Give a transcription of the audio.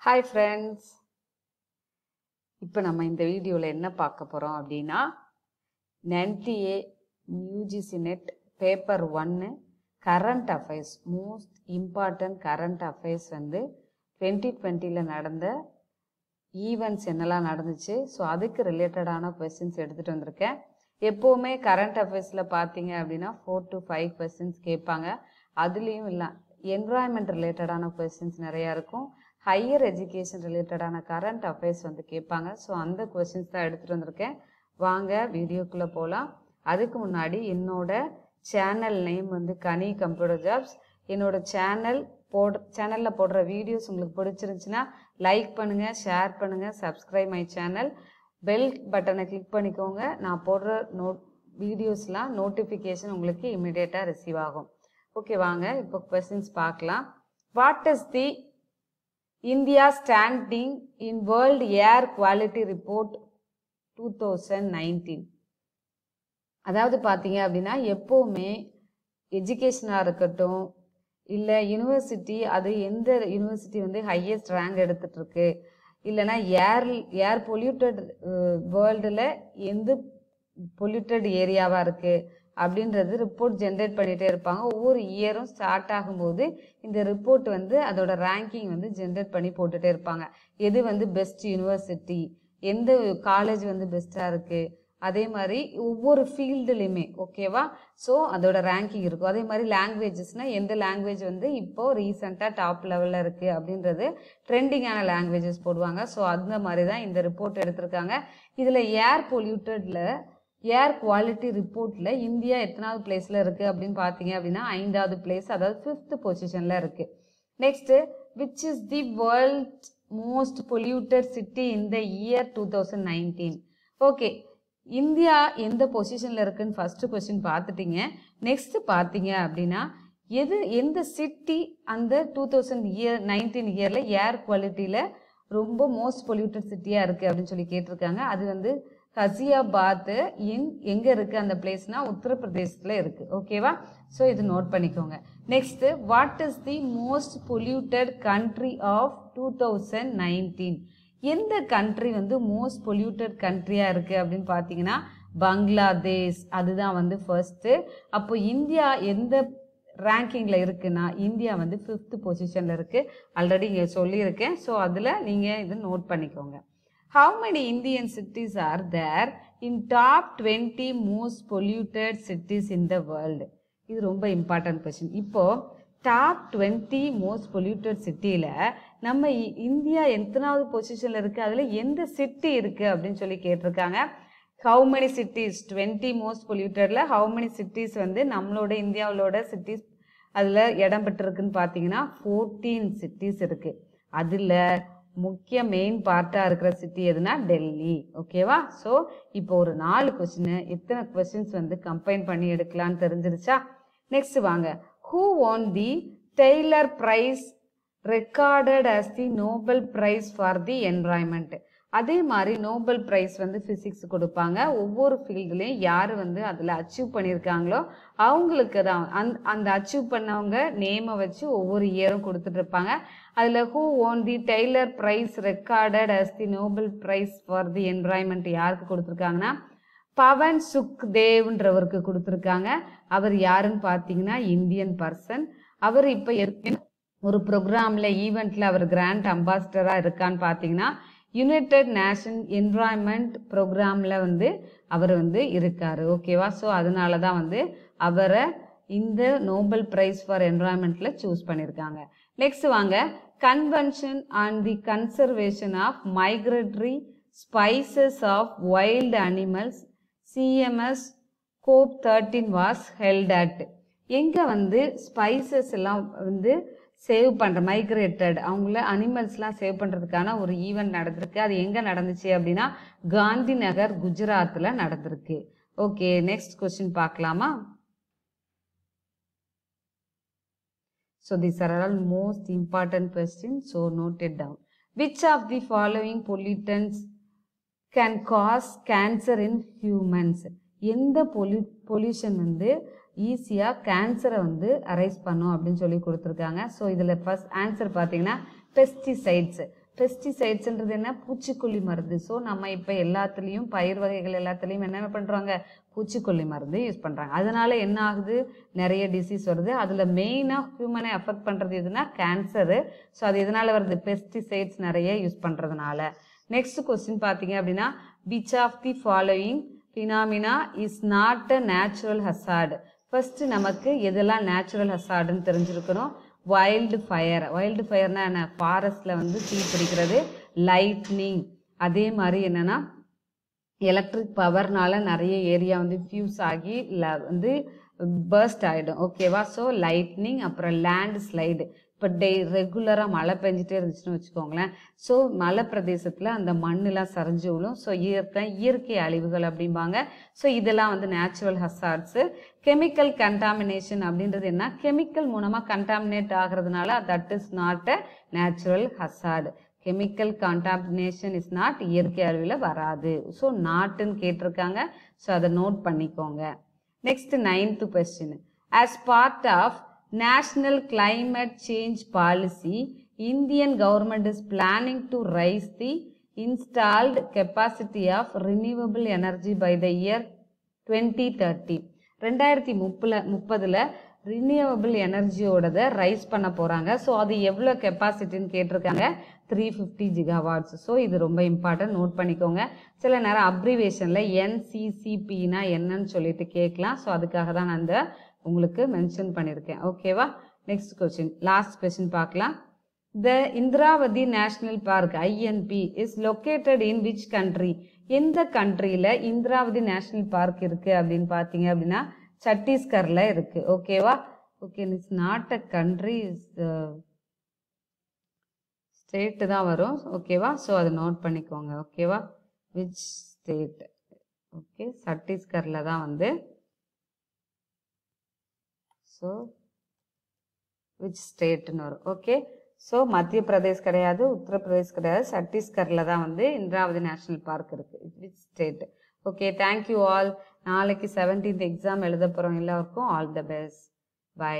Hi friends, இப்போ நம்ம இந்த வீடியோல என்ன பார்க்க போறோம் அப்படின்னா NTA UGC NET paper 1 current affairs most important current affairs வந்து 2020ல நடந்த ஈவென்ட்ஸ் என்னெல்லாம் நடந்துச்சு ஸோ அதுக்கு ரிலேட்டடான கொஸ்டின்ஸ் எடுத்துகிட்டு வந்திருக்கேன். எப்போவுமே கரண்ட் அஃபேர்ஸில் பார்த்தீங்க அப்படின்னா 4 to 5 கொஸ்டின்ஸ் கேட்பாங்க. அதுலேயும் இல்லை என்வரான்மெண்ட் ரிலேட்டடான கொஸ்டின்ஸ் நிறையா இருக்கும். ஹையர் எஜுகேஷன் ரிலேட்டடான கரண்ட் அஃபேர்ஸ் வந்து கேட்பாங்க. ஸோ அந்த கொஸ்டின்ஸ் தான் எடுத்துகிட்டு வந்திருக்கேன். வாங்க வீடியோக்குள்ளே போகலாம். அதுக்கு முன்னாடி என்னோட சேனல் நேம் வந்து கனி கம்ப்யூட்டர் ஜாப்ஸ். என்னோட சேனலில் போடுற வீடியோஸ் உங்களுக்கு பிடிச்சிருந்துச்சுன்னா லைக் பண்ணுங்கள், ஷேர் பண்ணுங்கள், சப்ஸ்கிரைப் மை சேனல், பெல் பட்டனை கிளிக் பண்ணிக்கோங்க. நான் போடுற வீடியோஸ்லாம் நோட்டிஃபிகேஷன் உங்களுக்கு இமிடியேட்டாக ரிசீவ் ஆகும். ஓகே, வாங்க இப்போ கொஸ்டின்ஸ் பார்க்கலாம். What is the India standing in world air quality report 2019? அதாவது பார்த்தீங்க அப்படின்னா எப்போவுமே எஜுகேஷனாக இருக்கட்டும் இல்லை யூனிவர்சிட்டி, அது எந்த யூனிவர்சிட்டி வந்து ஹையஸ்ட் ரேங்க் எடுத்துகிட்ருக்கு, இல்லைனா ஏர் பொல்யூட்டட் வேர்ல்டில் எந்த பொல்யூட்டட் ஏரியாவாக இருக்குது அப்படின்றது ரிப்போர்ட் ஜென்ரேட் பண்ணிகிட்டே இருப்பாங்க. ஒவ்வொரு இயரும் ஸ்டார்ட் ஆகும்போது இந்த ரிப்போர்ட் வந்து அதோட ரேங்கிங் வந்து ஜென்ரேட் பண்ணி போட்டுகிட்டே இருப்பாங்க. எது வந்து பெஸ்ட் யூனிவர்சிட்டி, எந்த காலேஜ் வந்து பெஸ்ட்டாக இருக்குது, அதே மாதிரி ஒவ்வொரு ஃபீல்டுலையுமே ஓகேவா. ஸோ அதோட ரேங்கிங் இருக்கும். அதே மாதிரி லாங்குவேஜஸ்னால் எந்த லாங்குவேஜ் வந்து இப்போது ரீசெண்டாக டாப் லெவலில் இருக்குது அப்படின்றது ட்ரெண்டிங்கான லாங்குவேஜஸ் போடுவாங்க. ஸோ அந்த மாதிரி தான் இந்த ரிப்போர்ட் எடுத்திருக்காங்க. இதில் ஏர் குவாலிட்டி ரிப்போர்ட்டில் இந்தியா எத்தனாவது பிளேஸில் இருக்குது அப்படின்னு பார்த்தீங்க அப்படின்னா 5வது பிளேஸ், அதாவது 5th பொசிஷனில் இருக்குது. Next, which is the world most polluted city in the year 2019? Okay, India எந்த பொசிஷனில் இருக்குன்னு ஃபஸ்ட்டு கொஸ்டின் பார்த்துட்டீங்க. நெக்ஸ்ட்டு பார்த்தீங்க அப்படின்னா எந்த சிட்டி அந்த 2019 இயரில் ஏர் குவாலிட்டியில் ரொம்ப மோஸ்ட் பொல்யூட்டட் சிட்டியாக இருக்குது அப்படின்னு சொல்லி கேட்டிருக்காங்க. அது வந்து கசியாபாத் எங்கே இருக்குது அந்த பிளேஸ்னால் உத்தரப்பிரதேசத்தில் இருக்குது. ஓகேவா, ஸோ இது நோட் பண்ணிக்கோங்க. Next, what is the most polluted country of 2019? எந்த கண்ட்ரி வந்து மோஸ்ட் பொல்யூட்டட் கண்ட்ரியாக இருக்குது அப்படின்னு பார்த்தீங்கன்னா பங்களாதேஷ், அதுதான் வந்து ஃபர்ஸ்ட்டு. அப்போ இந்தியா எந்த ரேங்கிங்கில் இருக்குன்னா இந்தியா வந்து 5th பொசிஷனில் இருக்குது. ஆல்ரெடி இங்கே சொல்லியிருக்கேன். ஸோ அதில் நீங்கள் இது நோட் பண்ணிக்கோங்க. How many Indian cities are there in top 20 most polluted cities in the world? இது ரொம்ப இம்பார்ட்டன்ட் கொஸ்டின். இப்போது டாப் 20 மோஸ்ட் பொல்யூட்டட் சிட்டியில் நம்ம இந்தியா எத்தனாவது பொசிஷனில் இருக்குது, அதில் எந்த சிட்டி இருக்குது அப்படின்னு சொல்லி கேட்டிருக்காங்க. ஹவு மெனி சிட்டிஸ் 20 மோஸ்ட் பொல்யூட்டடில் ஹவு மெனி சிட்டிஸ் வந்து நம்மளோட இந்தியாவோட சிட்டிஸ் அதில் இடம் பெற்றிருக்குன்னு பார்த்தீங்கன்னா 14 சிட்டிஸ் இருக்குது. அதில் முக்கிய மெயின் பார்ட்டாக இருக்கிற சிட்டி எதுனா டெல்லி. ஓகேவா, ஸோ இப்போ ஒரு 4 கொஸ்டின் எத்தனை கொஸ்டின்ஸ் வந்து கம்பைன் பண்ணி எடுக்கலான்னு தெரிஞ்சிருச்சா? நெக்ஸ்ட் வாங்க. Who won the Tyler prize recorded as the Nobel prize for the environment? அதே மாதிரி நோபல் பிரைஸ் வந்து ஃபிசிக்ஸ் கொடுப்பாங்க. ஒவ்வொரு ஃபீல்டுலேயும் யார் வந்து அதில் அச்சீவ் பண்ணியிருக்காங்களோ அவங்களுக்கு தான் அந்த அச்சீவ் பண்ணவங்க நேமை வச்சு ஒவ்வொரு இயரும் கொடுத்துட்ருப்பாங்க. அதில் who won the Tyler prize recorded as the Nobel prize for the environment யாருக்கு கொடுத்துருக்காங்கன்னா பவன் சுக்தேவ்ன்றவருக்கு கொடுத்துருக்காங்க. அவர் யாருன்னு பார்த்தீங்கன்னா இந்தியன் பர்சன். அவர் இப்போ ஒரு ப்ரோக்ராமில் ஈவெண்ட்டில் அவர் கிராண்ட் அம்பாசிடராக இருக்கான்னு பார்த்தீங்கன்னா யுனைடெட் நேஷன் என்வரான்மெண்ட் ப்ரோக்ராமில் வந்து அவர் வந்து இருக்கார். ஓகேவா, ஸோ அதனால தான் வந்து அவரை இந்த நோபல் பிரைஸ் ஃபார் என்வரான்மெண்ட்டில் சூஸ் பண்ணியிருக்காங்க. நெக்ஸ்ட் வாங்க. Convention on the conservation of migratory species of wild animals CMS COP 13 was held at. எங்கே வந்து ஸ்பைசஸ் எல்லாம் வந்து சேவ் பண்ணுற மைக்ரேட்டட் அவங்கள அனிமல்ஸ்லாம் சேவ் பண்ணுறதுக்கான ஒரு ஈவெண்ட் நடந்திருக்கு. அது எங்கே நடந்துச்சு அப்படின்னா காந்தி நகர், குஜராத்தில் நடந்திருக்கு. ஓகே, நெக்ஸ்ட் கொஸ்டின் பார்க்கலாமா? So these are all most important questions, so note it down. Which of the following pollutants can cause cancer in humans? எந்த பொல்யூஷன் வந்து ஈஸியாக கேன்சரை வந்து அரைஸ் பண்ணும் அப்படின்னு சொல்லி கொடுத்துருக்காங்க. ஸோ இதில் ஃபர்ஸ்ட் ஆன்சர் பார்த்தீங்கன்னா பெஸ்டிசைட்ஸ். பெஸ்டிசைட்ஸ்ன்றது என்ன, பூச்சிக்கொல்லி மருந்து. ஸோ நம்ம இப்போ எல்லாத்துலேயும் பயிர் வகைகள் எல்லாத்துலேயும் என்ன பண்ணுறாங்க, பூச்சிக்கொல்லி மருந்து யூஸ் பண்ணுறாங்க. அதனால என்ன ஆகுது, நிறைய டிசீஸ் வருது. அதில் மெயினாக ஹியூமனை அஃபெக்ட் பண்ணுறது எதுனா கேன்சரு. ஸோ அது எதனால் வருது, பெஸ்டிசைட்ஸ் நிறைய யூஸ் பண்ணுறதுனால. நெக்ஸ்ட் கொஸ்டின் பார்த்தீங்க அப்படின்னா, which of the following phenomena is not a natural hazard. First நமக்கு எதெல்லாம் நேச்சுரல் ஹசார்டுன்னு தெரிஞ்சிருக்கணும். வைல்டு ஃபயர், வைல்டு ஃபயர்னா என்ன, ஃபாரஸ்டில் வந்து தீ பிடிக்கிறது. லைட்னிங், அதே மாதிரி என்னென்னா எலக்ட்ரிக் பவர்னால நிறைய ஏரியா வந்து ஃபியூஸ் ஆகி வந்து பர்ஸ்ட் ஆகிடும். ஓகேவா. ஸோ லைட்னிங், அப்புறம் லேண்ட் ஸ்லைடு. இப்போ ரெகுலராக மழை பெஞ்சிட்டே இருந்துச்சுன்னு வச்சுக்கோங்களேன். ஸோ மலை பிரதேசத்தில் அந்த மண்ணெலாம் சரிஞ்சு விழும். ஸோ இயற்கை அழிவுகள் அப்படிம்பாங்க. ஸோ இதெல்லாம் வந்து நேச்சுரல் ஹசார்ட்ஸு. கெமிக்கல் கண்டாமினேஷன் அப்படின்றது என்ன, கெமிக்கல் மூலமாக கண்டாமினேட் ஆகிறதுனால that is not a natural hazard. Chemical contamination is not, இயற்கை அழிவில் வராது. ஸோ நாட்டுன்னு கேட்டிருக்காங்க. ஸோ அதை நோட் பண்ணிக்கோங்க. Next 9th question. As part of National Climate Change Policy, Indian government is planning to raise the installed capacity of renewable energy by the year 2030. 2030 renewable எனர்ஜியோடத rice பண்ண போகிறாங்க. So அது எவ்வளோ கெப்பாசிட்டின்னு கேட்டிருக்காங்க, 350 gigawatts. So இது ரொம்ப important, note பண்ணிக்கோங்க. சில நேரம் அப்ரிவேஷனில் NCCPனா என்னன்னு சொல்லிட்டு கேட்கலாம். ஸோ அதுக்காக தான் நான் அந்த உங்களுக்கு மென்ஷன் பண்ணியிருக்கேன். ஓகேவா. நெக்ஸ்ட் கொஸ்டின், லாஸ்ட் கொஸ்டின் பார்க்கலாம். The Indravati national park INP is located in which country. எந்த கண்ட்ரியில் இந்திராவதி நேஷனல் பார்க் இருக்குது அப்படின்னு பார்த்தீங்க அப்படின்னா சத்தீஸ்கரில் இருக்குது. ஓகேவா. Okay, it's not a country, state தான் வரும். ஓகேவா. ஸோ அதை நோட் பண்ணிக்கோங்க. ஓகேவா. Which state. ஓகே, சத்தீஸ்கரில் தான் வந்து. ஸோ விச் ஸ்டேட்னு வரும். ஓகே. ஸோ மத்திய பிரதேஷ் கிடையாது, உத்தரப்பிரதேஷ் கிடையாது, சத்தீஸ்கரில் தான் வந்து இந்திராவதி நேஷனல் பார்க் இருக்குது. Which state. Okay, thank you all. நாளைக்கு 17th எக்ஸாம் எழுத போகிறோம் எல்லாருக்கும். All the best. பை.